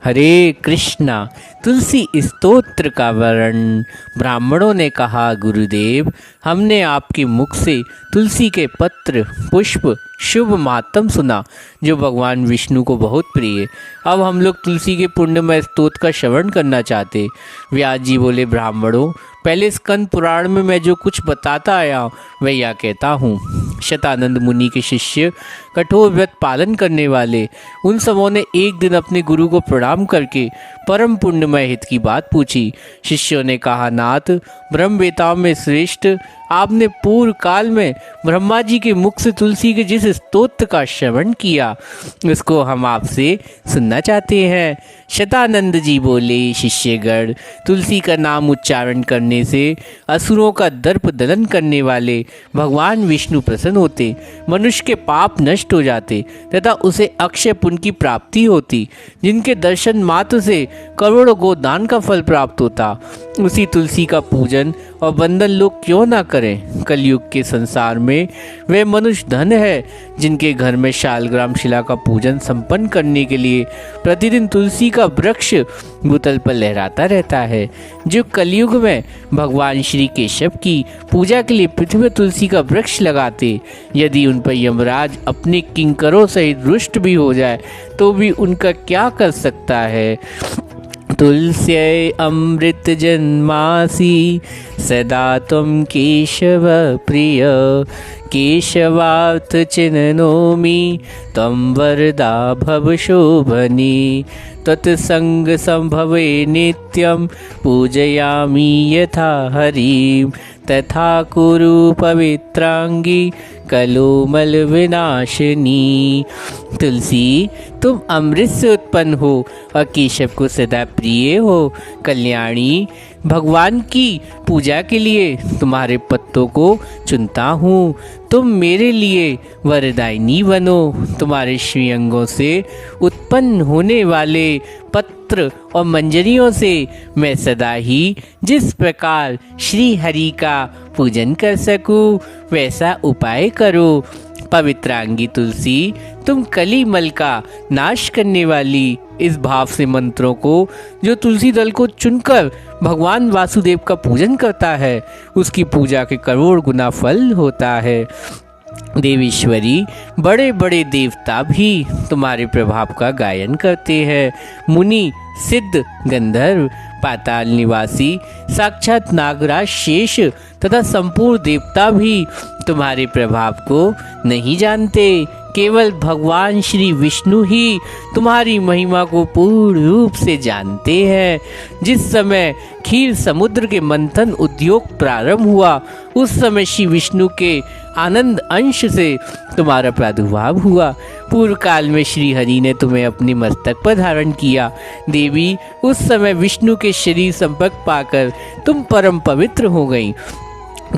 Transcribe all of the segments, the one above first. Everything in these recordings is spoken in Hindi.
हरे कृष्णा। तुलसी स्तोत्र का वर्णन। ब्राह्मणों ने कहा, गुरुदेव, हमने आपके मुख से तुलसी के पत्र, पुष्प, शुभ मातम सुना जो भगवान विष्णु को बहुत प्रिय। अब हम लोग तुलसी के पुण्यमय स्तोत्र का श्रवण करना चाहते। व्यास जी बोले, ब्राह्मणों, पहले स्कंद पुराण में मैं जो कुछ बताता आया वह यह कहता हूँ। शतानंद मुनि के शिष्य, कठोर व्रत पालन करने वाले, उन सबों ने एक दिन अपने गुरु को प्रणाम करके परम पुण्यमय हित की बात पूछी। शिष्यों ने कहा, नाथ, ब्रह्मवेताओं में श्रेष्ठ, आपने पूर्व काल में ब्रह्मा जी के मुख से तुलसी के जिस स्तोत्र का श्रवण किया उसको हम आपसे सुनना चाहते हैं। शतानंद जी बोले, शिष्यगण, तुलसी का नाम उच्चारण करने से असुरों का दर्प दलन करने वाले भगवान विष्णु प्रसन्न होते, मनुष्य के पाप नष्ट हो जाते तथा उसे अक्षय पुण्य की प्राप्ति होती, जिनके दर्शन मात्र से करोड़ों गोदान का फल प्राप्त होता। उसी तुलसी का पूजन और वंदन लोग क्यों ना करें। कलयुग के संसार में वे मनुष्य धन है जिनके घर में शालग्राम शिला का पूजन संपन्न करने के लिए प्रतिदिन तुलसी का वृक्ष भूतल पर लहराता रहता है। जो कलयुग में भगवान श्री केशव की पूजा के लिए पृथ्वी में तुलसी का वृक्ष लगाते, यदि उन पर यमराज अपने किंकरों सहित रुष्ट भी हो जाए तो भी उनका क्या कर सकता है। तुलस्यै अमृत जन्मासि सदा त्वं केशव प्रिय, केशवार्थ चिन्नोमि त्वं वरदा भव शोभनी, तत्संग संभवे नित्यं पूजयामि यथा हरिं, तथा कुरु पवित्रांगी कलोमल विनाशिनी। तुलसी, तुम अमृत से उत्पन्न हो और केशव को सदा प्रिय हो। कल्याणी, भगवान की पूजा के लिए तुम्हारे पत्तों को चुनता हूँ। तुम मेरे लिए वरदायिनी बनो। तुम्हारे श्रीअंगों से उत्पन्न होने वाले पत्र और मंजरियों से मैं सदा ही जिस प्रकार श्री हरि का पूजन कर सकूं वैसा उपाय करो। पवित्रांगी तुलसी, तुम कली मल का नाश करने वाली इस भाव से मंत्रों को जो तुलसी दल को चुनकर भगवान वासुदेव का पूजन करता है उसकी पूजा के करोड़ गुना फल होता है। देवीश्वरी, बड़े बड़े देवता भी तुम्हारे प्रभाव का गायन करते हैं। मुनि, सिद्ध, गंधर्व, पाताल निवासी, साक्षात नागराज शेष तथा संपूर्ण देवता भी तुम्हारे प्रभाव को नहीं जानते। केवल भगवान श्री विष्णु ही तुम्हारी महिमा को पूर्ण रूप से जानते हैं। जिस समय क्षीर समुद्र के मंथन उद्योग प्रारंभ हुआ उस समय श्री विष्णु के आनंद अंश से तुम्हारा प्रादुर्भाव हुआ। पूर्व काल में श्री हरि ने तुम्हें अपने मस्तक पर धारण किया। देवी, उस समय विष्णु के शरीर संपर्क पाकर तुम परम पवित्र हो गई।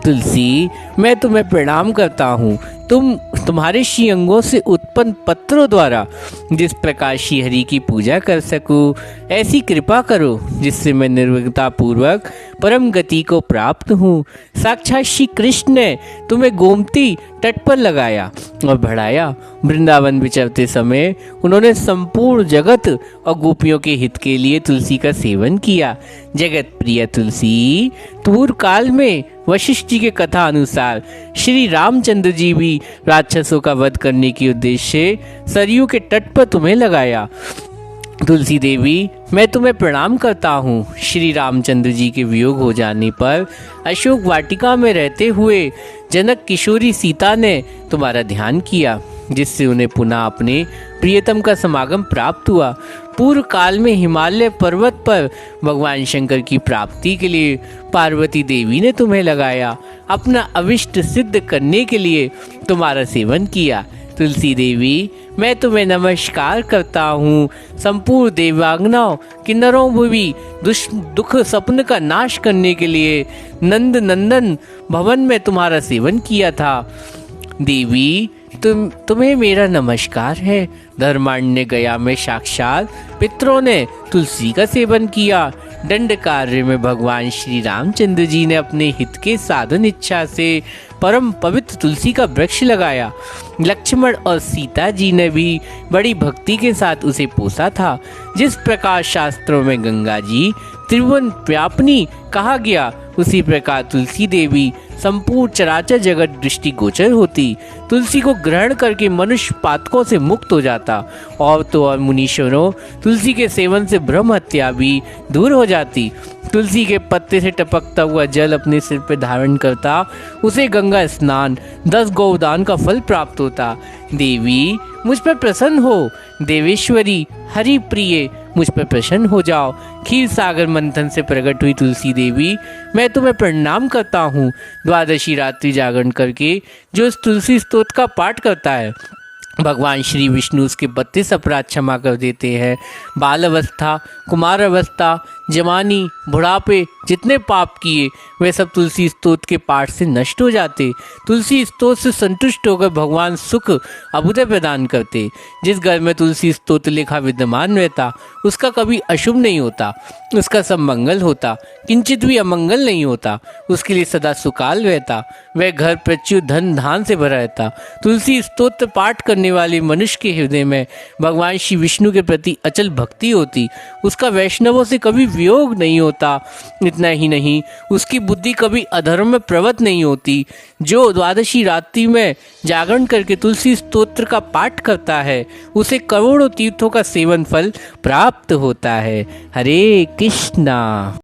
तुलसी, मैं तुम्हें प्रणाम करता हूँ। तुम्हारे श्री अंगों से उत्पन्न पत्रों द्वारा जिस प्रकार श्री हरि की पूजा कर सकूं ऐसी कृपा करो जिससे मैं निर्विघ्नता पूर्वक परम गति को प्राप्त हूँ। साक्षात श्री कृष्ण ने तुम्हें गोमती तट पर लगाया और बढ़ाया। वृंदावन विचरते समय उन्होंने संपूर्ण जगत और गोपियों के हित के लिए तुलसी का सेवन किया। जगत प्रिय तुलसी, पूर्व काल में वशिष्ठ जी के कथा अनुसार श्री रामचंद्र जी भी राक्षसों का वध करने के उद्देश्य से सरयू के तट पर तुम्हें लगाया। तुलसी देवी, मैं तुम्हें प्रणाम करता हूँ। श्री रामचंद्र जी के वियोग हो जाने पर अशोक वाटिका में रहते हुए जनक किशोरी सीता ने तुम्हारा ध्यान किया जिससे उन्हें पुनः अपने प्रियतम का समागम प्राप्त हुआ। पूर्व काल में हिमालय पर्वत पर भगवान शंकर की प्राप्ति के लिए पार्वती देवी ने तुम्हें लगाया। अपना अविष्ट सिद्ध करने के लिए तुम्हारा सेवन किया। तुलसी देवी, मैं तुम्हें नमस्कार करता हूँ। संपूर्ण देवांगनाओं, किन्नरों भी दुख स्वप्न का नाश करने के लिए नंद नंदन भवन में तुम्हारा सेवन किया था। देवी, तुम्हें मेरा नमस्कार है। धर्मारण्य गया में साक्षात पितरों ने तुलसी का सेवन किया। दंड कार्य में भगवान श्री रामचंद्र जी ने अपने हित के साधन इच्छा से परम पवित्र तुलसी का वृक्ष लगाया। लक्ष्मण और सीता जी ने भी बड़ी भक्ति के साथ उसे पोसा था। जिस प्रकार शास्त्रों में गंगा जी त्रिभुवन व्यापिनी कहा गया, उसी प्रकार तुलसी देवी संपूर्ण चराचर जगत दृष्टिगोचर होती। तुलसी को ग्रहण करके मनुष्य पातकों से मुक्त हो जाता और तो और मुनीश्वरों, तुलसी के सेवन से ब्रह्म हत्या भी दूर हो जाती। तुलसी के पत्ते से टपकता हुआ जल अपने सिर पर धारण करता, उसे गंगा स्नान 10 गोदान का फल प्राप्त होता। देवी मुझ पर प्रसन्न हो, देवेश्वरी हरि प्रिय मुझ पर प्रसन्न हो जाओ। क्षीर सागर मंथन से प्रकट हुई तुलसी देवी, मैं तुम्हें प्रणाम करता हूँ। द्वादशी रात्रि जागरण करके जो इस तुलसी स्तोत्र का पाठ करता है, भगवान श्री विष्णु उसके 32 अपराध क्षमा कर देते हैं। बाल अवस्था, कुमार अवस्था, जवानी, बुढ़ापे, जितने पाप किए वे सब तुलसी स्तोत्र के पाठ से नष्ट हो जाते। तुलसी स्तोत्र से संतुष्ट होकर भगवान सुख अभ्युदय प्रदान करते। जिस घर में तुलसी स्तोत्र लिखा विद्यमान रहता, उसका कभी अशुभ नहीं होता, उसका सब मंगल होता, किंचित भी अमंगल नहीं होता, उसके लिए सदा सुकाल रहता, वह घर प्रचुर धन धान से भरा रहता। तुलसी स्तोत्र पाठ करने वाले मनुष्य के हृदय में भगवान श्री विष्णु के प्रति अचल भक्ति होती, उसका वैष्णवों से कभी वियोग नहीं होता। इतना ही नहीं, उसकी बुद्धि कभी अधर्म में प्रवृत्त नहीं होती। जो द्वादशी रात्रि में जागरण करके तुलसी स्तोत्र का पाठ करता है, उसे करोड़ों तीर्थों का सेवन फल प्राप्त होता है। हरे कृष्णा।